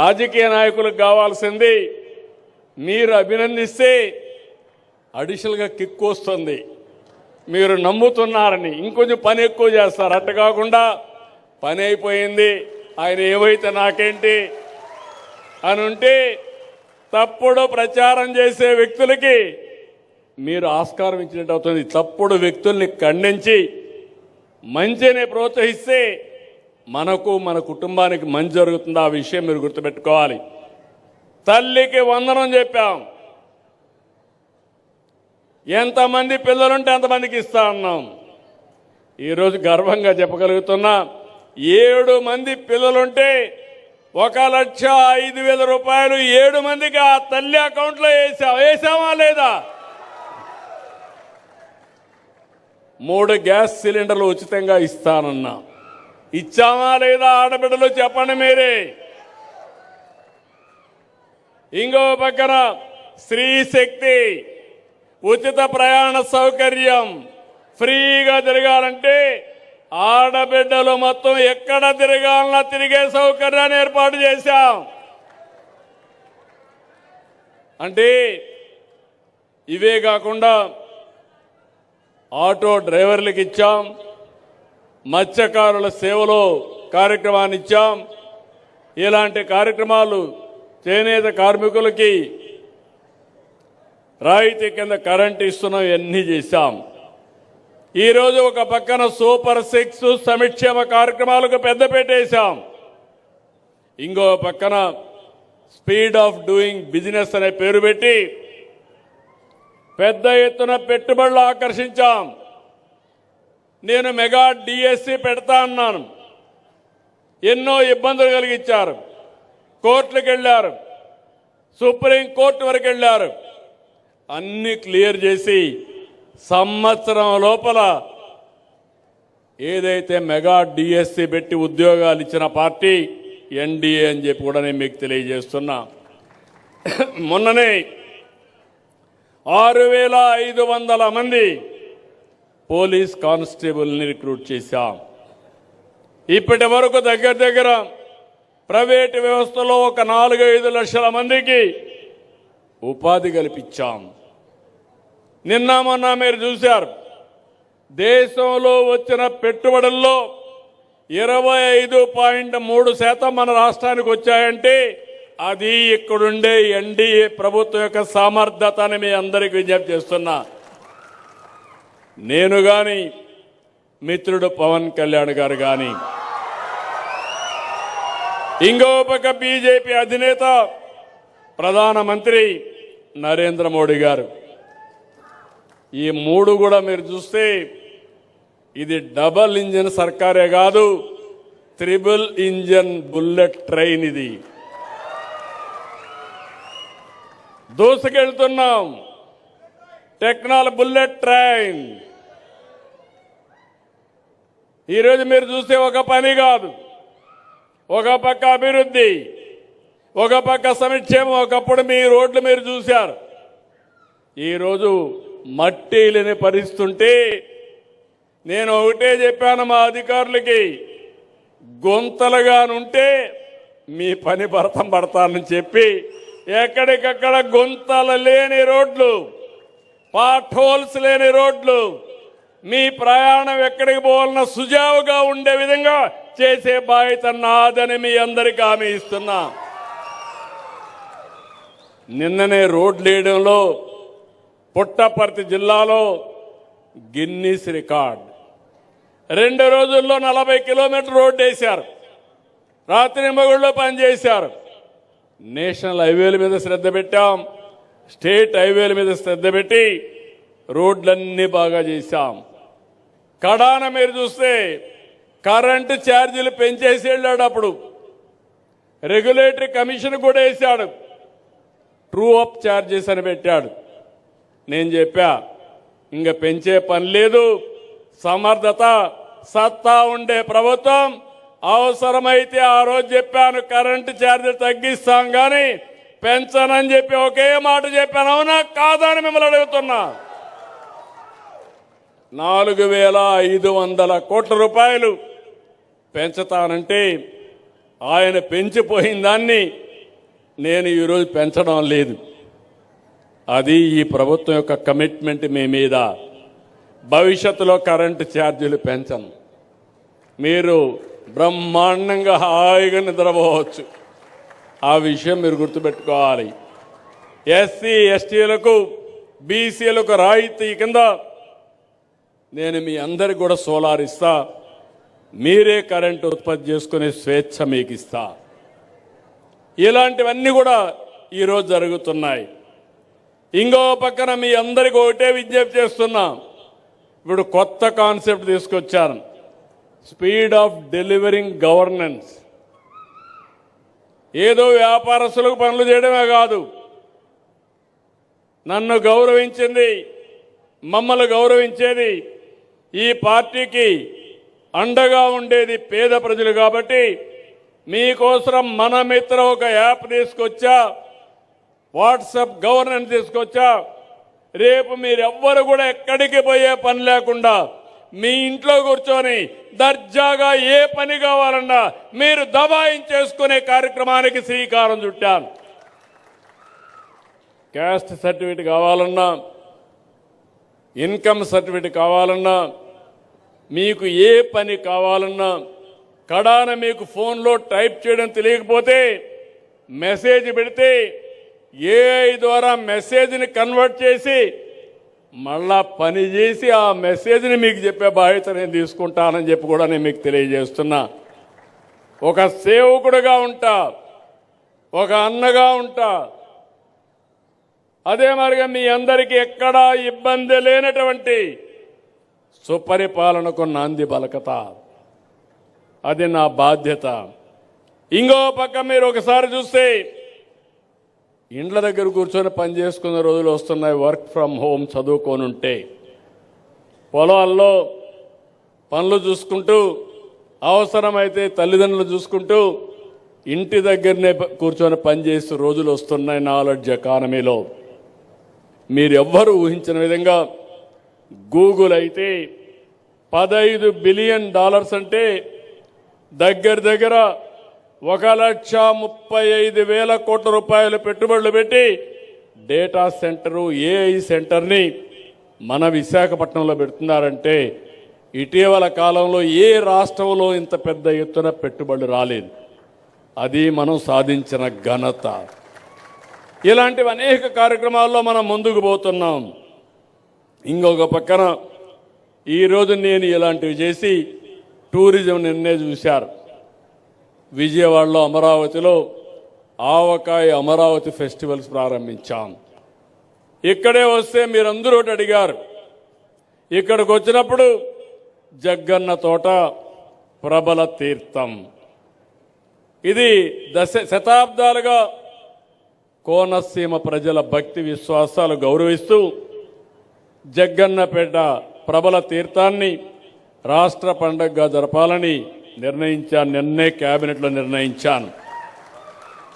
రాజకీయ నాయకులకు కావాల్సింది మీరు అభినందిస్తే అడిషనల్గా కిక్ వస్తుంది, మీరు నమ్ముతున్నారని ఇంకొంచెం పని ఎక్కువ చేస్తారు. అట్ట కాకుండా పని అయిపోయింది, ఆయన ఏవైతే నాకేంటి అని ఉంటే తప్పుడు ప్రచారం చేసే వ్యక్తులకి మీరు ఆస్కారం ఇచ్చినట్టు అవుతుంది. తప్పుడు వ్యక్తుల్ని ఖండించి మంచిని ప్రోత్సహిస్తే మనకు మన కుటుంబానికి మంచి జరుగుతుంది. ఆ విషయం మీరు గుర్తుపెట్టుకోవాలి. తల్లికి వందనం చెప్పాం, ఎంతమంది పిల్లలుంటే అంతమందికి ఇస్తా అన్నాం. ఈరోజు గర్వంగా చెప్పగలుగుతున్నా, 7 మంది పిల్లలుంటే 1,05,000 రూపాయలు 7 మందికి ఆ తల్లి అకౌంట్లో వేసామా లేదా? 3 గ్యాస్ సిలిండర్లు ఉచితంగా ఇస్తానన్నా, ఇచ్చామా లేదా? ఆడబిడ్డలు చెప్పండి మీరే. ఇంకో పక్కన స్త్రీ శక్తి ఉచిత ప్రయాణ సౌకర్యం, ఫ్రీగా తిరగాలంటే ఆడబిడ్డలు మొత్తం ఎక్కడ తిరగాలన్నా తిరిగే సౌకర్యాన్ని ఏర్పాటు చేశాం. అంటే ఇవే కాకుండా ఆటో డ్రైవర్లకు ఇచ్చాం, మత్స్యకారుల సేవలో కార్యక్రమాన్ని ఇచ్చాం. ఇలాంటి కార్యక్రమాలు చేనేత కార్మికులకి రాయితీ కింద కరెంటు ఇస్తున్నాం, ఇవన్నీ చేశాం. ఈరోజు ఒక పక్కన సూపర్ 6 సంక్షేమ కార్యక్రమాలకు పెద్దపీట వేశాం. ఇంకో పక్కన స్పీడ్ ఆఫ్ డూయింగ్ బిజినెస్ అనే పేరు పెట్టి పెద్ద ఎత్తున పెట్టుబడులు ఆకర్షించాం. నేను మెగా డిఎస్సి పెడతా అన్నాను, ఎన్నో ఇబ్బందులు కలిగించారు. కోర్టులకు వెళ్లారు, సుప్రీంకోర్టు వరకు వెళ్లారు. అన్ని క్లియర్ చేసి సంవత్సరం లోపల ఏదైతే మెగా డిఎస్సి పెట్టి ఉద్యోగాలు ఇచ్చిన పార్టీ ఎన్డీఏ అని చెప్పి కూడా నేను మీకు తెలియజేస్తున్నా. మొన్ననే 6,500 మంది పోలీస్ కానిస్టేబుల్ని రిక్రూట్ చేశాం. ఇప్పటి వరకు దగ్గర ప్రైవేటు వ్యవస్థలో ఒక 4-5 లక్షల మందికి ఉపాధి కల్పించాం. నిన్న మొన్న మీరు చూశారు, దేశంలో వచ్చిన పెట్టుబడుల్లో 25.3% మన రాష్ట్రానికి వచ్చాయంటే అది ఇక్కడుండే ఎన్డీఏ ప్రభుత్వం యొక్క సమర్థత అని మీ అందరికీ విజ్ఞప్తి చేస్తున్నా. నేను గాని మిత్రుడు పవన్ కళ్యాణ్ గారు గాని ఇంకో పక్క బీజేపీ అధినేత ప్రధానమంత్రి నరేంద్ర మోడీ గారు, ఈ 3 కూడా మీరు చూస్తే ఇది డబల్ ఇంజిన్ సర్కారే కాదు, 3 ఇంజిన్ బుల్లెట్ ట్రైన్. ఇది దూసుకెళ్తున్నాం, టెక్నాలజీ బుల్లెట్ ట్రైన్. ఈరోజు మీరు చూస్తే ఒక పని కాదు, ఒక పక్క అభివృద్ధి, ఒక పక్క సంక్షేమం. ఒకప్పుడు మీ రోడ్లు మీరు చూశారు, ఈరోజు మట్టి లేని పరిస్థితుంటే నేను ఒకటే చెప్పాను మా అధికారులకి, గుంతలుగానుంటే మీ పని భరతం పడతానని చెప్పి ఎక్కడికక్కడ గుంతలు లేని రోడ్లు, పాట్ హోల్స్ లేని రోడ్లు, మీ ప్రయాణం ఎక్కడికి పోవాలన్నా సుజావుగా ఉండే విధంగా చేసే బాధ్యత నాదని మీ అందరికీ హామీ ఇస్తున్నా. నిన్ననే రోడ్లు వేయడంలో పుట్టపర్తి జిల్లాలో గిన్నీస్ రికార్డ్. 2 రోజుల్లో 40 కిలోమీటర్ రోడ్డు వేశారు, రాత్రి మగుళ్ళలో పనిచేశారు. నేషనల్ హైవేల మీద శ్రద్ధ పెట్టాం, స్టేట్ హైవేల మీద శ్రద్ధ పెట్టి రోడ్లన్నీ బాగా చేశాం. కడాన మీరు చూస్తే కరెంటు ఛార్జీలు పెంచేసి వెళ్ళాడు. అప్పుడు రెగ్యులేటరీ కమిషన్ కూడా వేశాడు, ట్రూ అప్ ఛార్జెస్ అని పెట్టాడు. నేను చెప్పా, ఇంక పెంచే పని లేదు, సమర్థత సత్తా ఉండే ప్రభుత్వం. అవసరమైతే ఆ రోజు చెప్పాను కరెంటు ఛార్జీలు తగ్గిస్తాం కానీ పెంచనని చెప్పి ఒకే మాట చెప్పాను. అవునా కాదా అని మిమ్మల్ని అడుగుతున్నా. 4,500 కోట్ల రూపాయలు పెంచుతానంటే ఆయన పెంచిపోయిన దాన్ని నేను ఈరోజు పెంచడం లేదు. అది ఈ ప్రభుత్వం యొక్క కమిట్మెంట్ మీ మీద. భవిష్యత్తులో కరెంటు ఛార్జీలు పెంచను. మీరు బ్రహ్మాండంగా హాయిగా నిద్రపోవచ్చు. ఆ విషయం మీరు గుర్తుపెట్టుకోవాలి. ఎస్సీ ఎస్టీలకు బీసీలకు రాయితీ కింద నేను మీ అందరికి కూడా సోలార్ ఇస్తా. మీరే కరెంటు ఉత్పత్తి చేసుకునే స్వేచ్ఛ మీకు ఇస్తా. ఇలాంటివన్నీ కూడా ఈరోజు జరుగుతున్నాయి. ఇంకో పక్కన మీ అందరికీ ఒకటే విజ్ఞప్తి చేస్తున్నా. ఇప్పుడు కొత్త కాన్సెప్ట్ తీసుకొచ్చాను, స్పీడ్ ఆఫ్ డెలివరింగ్ గవర్నెన్స్. ఏదో వ్యాపారస్తులకు పనులు చేయడమే కాదు, నన్ను గౌరవించింది, మమ్మల్ని గౌరవించేది, ఈ పార్టీకి అండగా ఉండేది పేద ప్రజలు. కాబట్టి మీకోసం మన మిత్ర ఒక యాప్ తీసుకొచ్చా, వాట్సాప్ గవర్నెన్స్ తీసుకొచ్చా. రేపు మీరెవ్వరు కూడా ఎక్కడికి పోయే పని లేకుండా మీ ఇంట్లో కూర్చొని దర్జాగా ఏ పని కావాలన్నా మీరు దబాయించేసుకునే కార్యక్రమానికి శ్రీకారం చుట్టాను. క్యాస్ట్ సర్టిఫికేట్ కావాలన్నా, ఇన్కమ్ సర్టిఫికేట్ కావాలన్నా, మీకు ఏ పని కావాలన్నా, కడాన మీకు ఫోన్లో టైప్ చేయడం తెలియకపోతే మెసేజ్ పెడితే ఏఐ ద్వారా మెసేజ్ని కన్వర్ట్ చేసి మళ్ళా పని చేసి ఆ మెసేజ్ని మీకు చెప్పే బాధ్యత నేను తీసుకుంటానని చెప్పి కూడా నేను మీకు తెలియజేస్తున్నా. ఒక సేవకుడుగా ఉంటా, ఒక అన్నగా ఉంటా. అదే మరిగా మీ అందరికీ ఎక్కడా ఇబ్బంది లేనటువంటి సుపరిపాలనకు నాంది పలకతా. అది నా బాధ్యత. ఇంకో పక్క మీరు ఒకసారి చూస్తే ఇండ్ల దగ్గర కూర్చొని పని చేసుకున్న రోజులు వస్తున్నాయి. వర్క్ ఫ్రమ్ హోమ్ చదువుకోనుంటే పొలాల్లో పనులు చూసుకుంటూ, అవసరమైతే తల్లిదండ్రులు చూసుకుంటూ ఇంటి దగ్గరనే కూర్చొని పనిచేసే రోజులు వస్తున్నాయి నాలెడ్జ్ ఎకానమీలో. మీరెవ్వరూ ఊహించిన విధంగా గూగుల్ అయితే $15 బిలియన్ అంటే దగ్గర దగ్గర 1,35,000 కోట్ల రూపాయలు పెట్టుబడులు పెట్టి డేటా సెంటరు, ఏఐ సెంటర్ని మన విశాఖపట్నంలో పెడుతున్నారంటే ఇటీవల కాలంలో ఏ రాష్ట్రంలో ఇంత పెద్ద ఎత్తున పెట్టుబడులు రాలేదు. అది మనం సాధించిన ఘనత. ఇలాంటివి అనేక కార్యక్రమాల్లో మనం ముందుకు పోతున్నాం. ఇంకొక పక్కన ఈరోజు నేను ఇలాంటివి చేసి టూరిజం నిన్నే చూశారు. విజయవాడలో అమరావతిలో ఆవకాయ అమరావతి ఫెస్టివల్స్ ప్రారంభించాం. ఇక్కడే వస్తే మీరందరూ ఒకటి అడిగారు. ఇక్కడికి వచ్చినప్పుడు జగ్గన్న తోట ప్రబల తీర్థం. ఇది శతాబ్దాలుగా కోనసీమ ప్రజల భక్తి విశ్వాసాలు గౌరవిస్తూ జగ్గన్నపేట ప్రబల తీర్థాన్ని రాష్ట్ర పండుగగా జరపాలని నిర్ణయించాను. నిన్నే కేబినెట్లో నిర్ణయించాను.